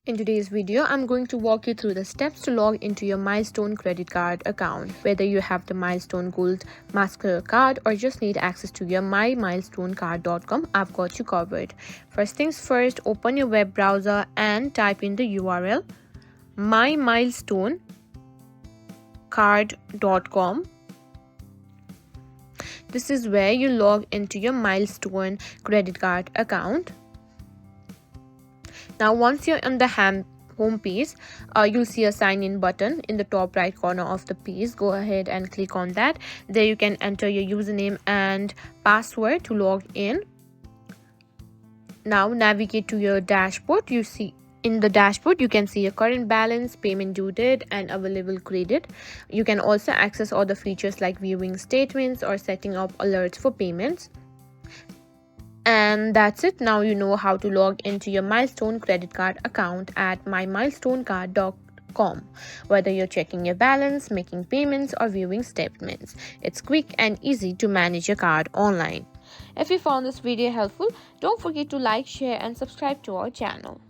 In today's video, I'm going to walk you through the steps to log into your Milestone credit card account. Whether you have the Milestone Gold Master card or just need access to your mymilestonecard.com, I've got you covered. First things first, open your web browser and type in the URL mymilestonecard.com. This is where you log into your Milestone credit card account. Now, once you're on the home page, you'll see a sign in button in the top right corner of the page. Go ahead and click on that. There you can enter your username and password to log in. Now navigate to your dashboard. In the dashboard, you can see your current balance, payment due date, and available credit. You can also access other features like viewing statements or setting up alerts for payments. And that's it. Now you know how to log into your Milestone credit card account at mymilestonecard.com. Whether you're checking your balance, making payments, or viewing statements, it's quick and easy to manage your card online. If you found this video helpful, don't forget to like, share, and subscribe to our channel.